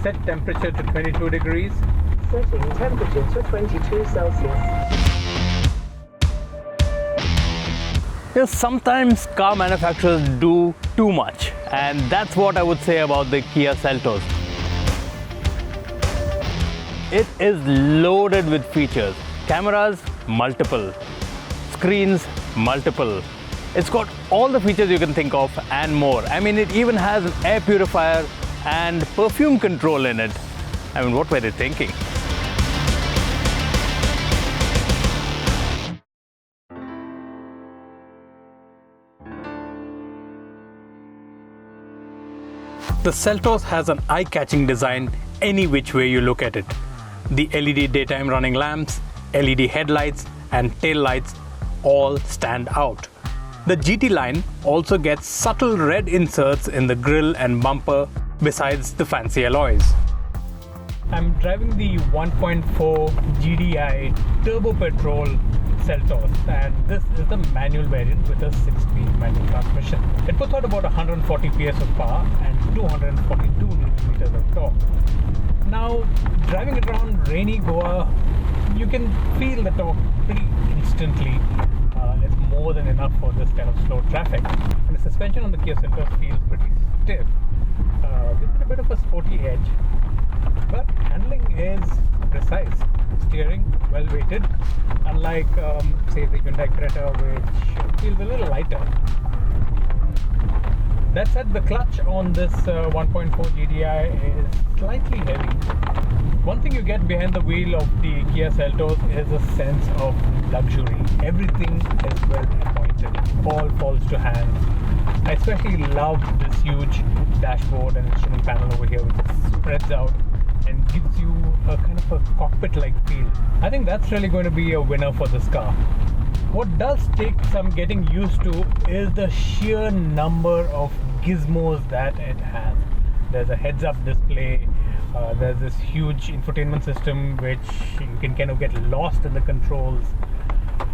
Set temperature to 22 degrees. Setting temperature to 22 Celsius. Yes, sometimes car manufacturers do too much, and that's what I would say about the Kia Seltos. It is loaded with features. Cameras, multiple. Screens, multiple. It's got all the features you can think of and more. I mean, it even has an air purifier and perfume control in it. I mean, what were they thinking? The Seltos has an eye-catching design any which way you look at it. The LED daytime running lamps, LED headlights and tail lights all stand out. The GT line also gets subtle red inserts in the grille and bumper besides the fancy alloys. I'm driving the 1.4 GDI turbo-petrol Seltos, and this is the manual variant with a 6-speed manual transmission. It puts out about 140 PS of power and 242 Nm of torque. Now, driving it around rainy Goa, you can feel the torque pretty instantly. It's more than enough for this kind of slow traffic. And the suspension on the Kia Seltos feels pretty stiff. Gives it a bit of a sporty edge, but handling is precise. Steering well weighted, unlike say the Hyundai Creta, which feels a little lighter. That said, the clutch on this 1.4 GDI is slightly heavy. One thing you get behind the wheel of the Kia Seltos is a sense of luxury. Everything is well appointed, all falls to hand. I especially love this huge dashboard and instrument panel over here, which spreads out and gives you a kind of a cockpit-like feel. I think that's really going to be a winner for this car. What does take some getting used to is the sheer number of gizmos that it has. There's a heads-up display, there's this huge infotainment system which you can kind of get lost in the controls.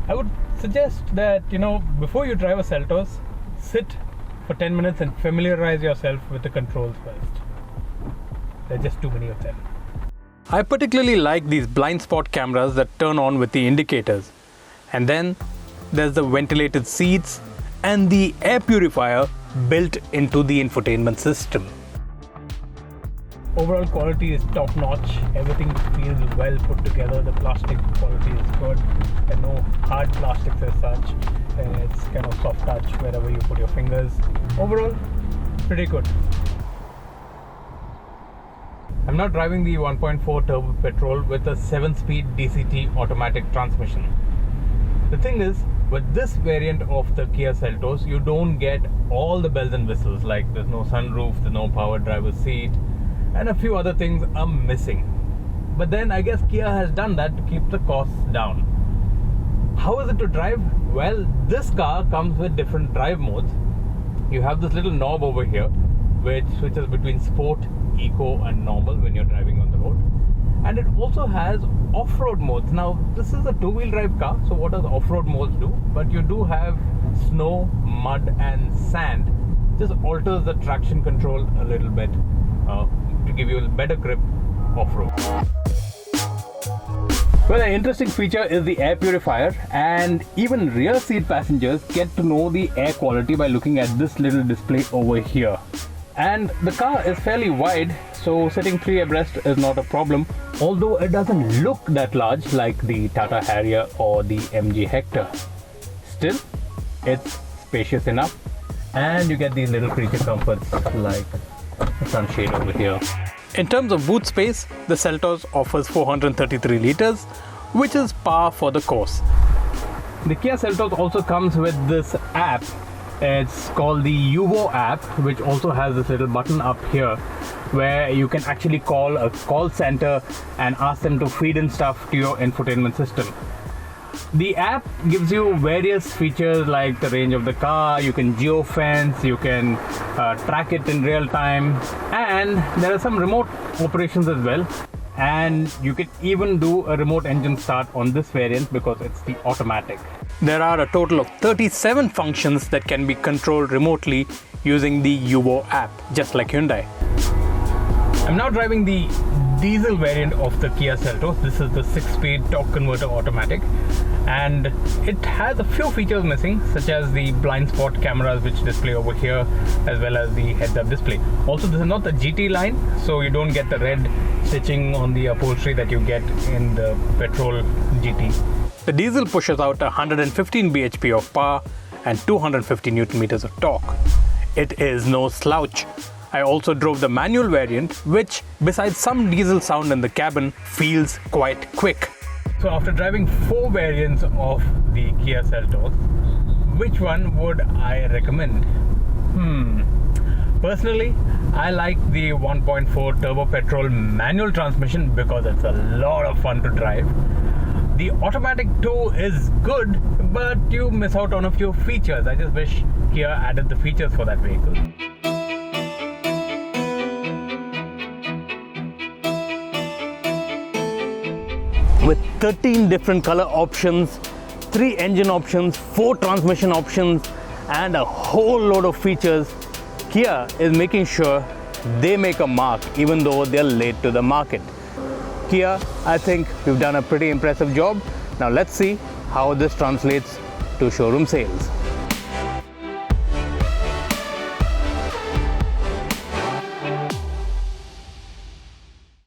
I would suggest that, before you drive a Seltos, sit for 10 minutes and familiarize yourself with the controls first. There are just too many of them. I particularly like these blind spot cameras that turn on with the indicators. And then there's the ventilated seats and the air purifier built into the infotainment system. Overall quality is top notch. Everything feels well put together. The plastic quality is good. There are no hard plastics as such. It's kind of soft touch wherever you put your fingers. Overall, pretty good. I'm now driving the 1.4 turbo petrol with a 7-speed DCT automatic transmission. The thing is, with this variant of the Kia Seltos, you don't get all the bells and whistles, like there's no sunroof, there's no power driver's seat, and a few other things are missing. But then I guess Kia has done that to keep the costs down. How is it to drive? Well, this car comes with different drive modes. You have this little knob over here which switches between sport, eco and normal when you're driving on the road. And it also has off-road modes. Now, this is a two-wheel drive car, so what does off-road modes do? But you do have snow, mud and sand. Just alters the traction control a little bit to give you a better grip off-road. Well, an interesting feature is the air purifier, and even rear seat passengers get to know the air quality by looking at this little display over here. And the car is fairly wide, so sitting 3 abreast is not a problem, although it doesn't look that large like the Tata Harrier or the MG Hector. Still, it's spacious enough, and you get these little creature comforts like the sunshade over here. In terms of boot space, the Seltos offers 433 litres, which is par for the course. The Kia Seltos also comes with this app. It's called the Yuvo app, which also has this little button up here where you can actually call a call center and ask them to feed in stuff to your infotainment system. The app gives you various features like the range of the car, you can geofence, you can track it in real time, and there are some remote operations as well. And you can even do a remote engine start on this variant because it's the automatic. There are a total of 37 functions that can be controlled remotely using the Yuvo app, just like Hyundai. I'm now driving the diesel variant of the Kia Seltos. This is the 6-speed torque converter automatic, and it has a few features missing, such as the blind spot cameras which display over here, as well as the heads-up display. Also, this is not the GT line, so you don't get the red stitching on the upholstery that you get in the petrol GT. The diesel pushes out 115 bhp of power and 250 Newton meters of torque. It is no slouch. I also drove the manual variant, which, besides some diesel sound in the cabin, feels quite quick. So after driving 4 variants of the Kia Seltos, which one would I recommend? Personally, I like the 1.4 turbo-petrol manual transmission because it's a lot of fun to drive. The automatic tow is good, but you miss out on a few features. I just wish Kia added the features for that vehicle. With 13 different color options, 3 engine options, 4 transmission options, and a whole load of features, Kia is making sure they make a mark even though they're late to the market. Kia, I think we've done a pretty impressive job. Now let's see how this translates to showroom sales.